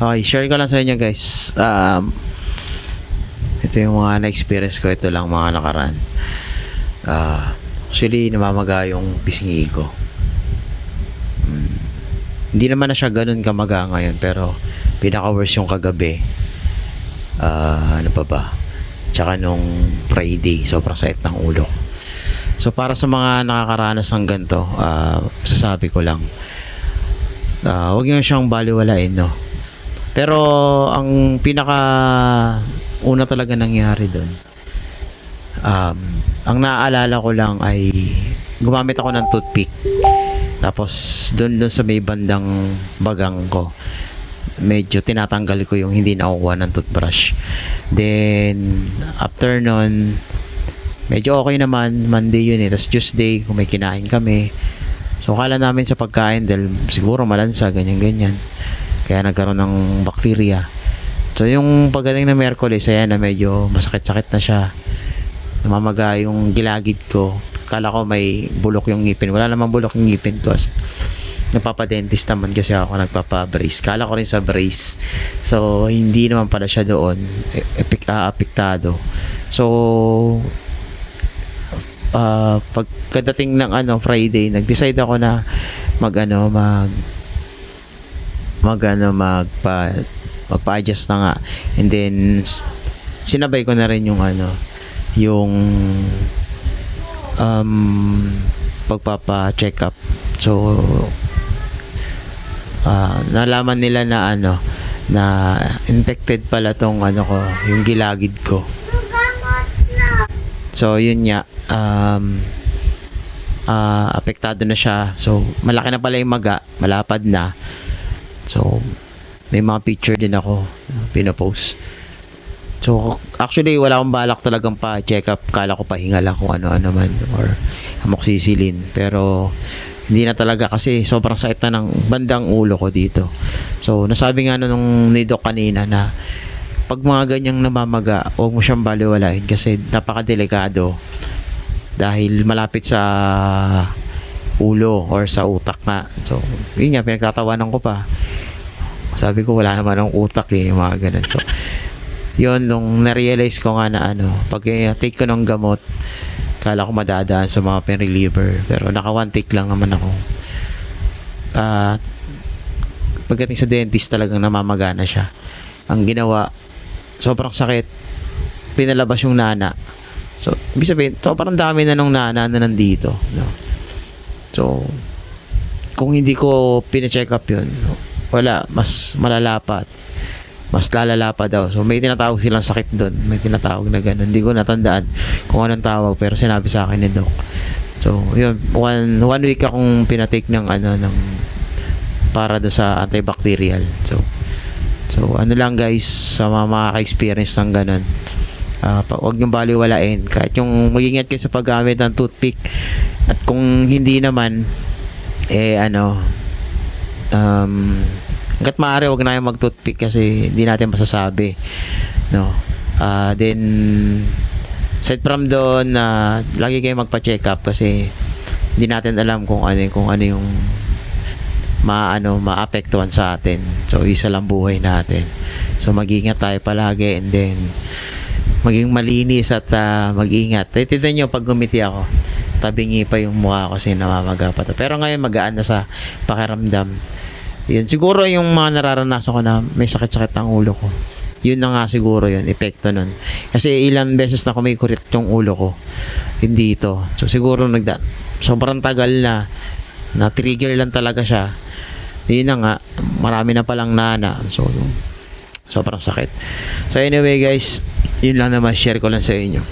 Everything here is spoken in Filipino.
Okay, share ko lang sa inyo guys. Ito yung mga na-experience ko. Ito lang mga nakaraan. Actually, namamaga yung pisngi ko. Hindi naman na siya ganun kamaga ngayon. Pero, pinaka-worst yung kagabi. Ano pa ba? Tsaka nung Friday, sobrang sakit ng ulo. So, para sa mga nakakaranas ng ganito, sasabi ko lang, huwag nyo siyang baliwalain, no? Pero ang pinaka una talaga nangyari doon, ang naaalala ko lang ay gumamit ako ng toothpick. Tapos doon sa may bandang bagang ko, medyo tinatanggal ko yung hindi nakukuha ng toothbrush. Then after nun, medyo okay naman. Monday yun eh. Tapos Tuesday, kung may kinain kami, so kala namin sa pagkain dahil siguro malansa, ganyan-ganyan, kaya nagkaroon ng bacteria. So yung pagdating na Miyerkules, ayan na medyo masakit-sakit na siya. Namamaga yung gilagid ko. Kala ko may bulok yung ngipin. Wala namang bulok yung ngipin ko. Nagpapadentist naman kasi ako, nagpapabrace. Kala ko rin sa brace. So hindi naman pala siya doon apektado. So pagkadating ng Friday, nag-decide ako na magpa-adjust na nga. And then sinabay ko na rin yung pagpapa-check up. So nalaman nila na na infected pala tong yung gilagid ko. So yun nga, apektado na siya. So malaki na pala yung maga, malapad na. So may mga picture din ako pinopost. So actually wala akong balak talagang pa-check up. Kala ko pahinga lang kung ano-ano man or amoxicillin. Pero hindi na talaga kasi sobrang sakit na ng bandang ulo ko dito. So nasabi nga nung ni Doc kanina na pag mga ganyang namamaga, huwag mo siyang baliwalain kasi napakadelikado dahil malapit sa ulo or sa utak nga. So yun nga, pinagtatawanan ko pa. Sabi ko wala naman ang utak eh, mga ganun. So yun, nung na-realize ko nga na pag take ko ng gamot, kala ko madadaan sa mga pain reliever, pero naka one take lang naman ako. Pagdating sa dentist, talagang namamaga na siya. Ang ginawa, sobrang sakit, pinalabas yung nana. So ibig sabihin, sobrang dami na nung nana na nandito, no? So kung hindi ko pina-check up yun, wala, mas malalapat, mas lalala pa daw. So may tinatawag silang sakit doon, may tinatawag na gano'n, hindi ko natandaan kung anong tawag, pero sinabi sa akin ni Doc. So yun, one week akong pinatake ng ng para do sa antibacterial. So ano lang guys, sa mga makaka-experience ng gano'n, huwag niyong baliwalain. Kahit yung mag-ingat kayo sa paggamit ng toothpick, at kung hindi naman hanggat maaari wag na yung mag-toothpick kasi hindi natin masasabi, no? Then aside from doon, lagi kayo magpa-check up kasi hindi natin alam kung ano yung maapektuhan sa atin. So isa lang buhay natin. So mag-ingat tayo palagi, and then maging malinis at mag-ingat. Titignan nyo pag gumiti ako, tabingi pa yung mukha ko kasi namamaga pa to. Pero ngayon magaan na sa pakiramdam. Yun, siguro yung mga nararanasan ko na may sakit-sakit ang ulo ko, yun na nga siguro yun, epekto nun. Kasi ilang beses na kumikurit yung ulo ko, hindi ito. So siguro sobrang tagal na trigger lang talaga siya. Yun na nga, marami na palang nana. So sobrang sakit. So anyway guys, yun lang naman, share ko lang sa inyo.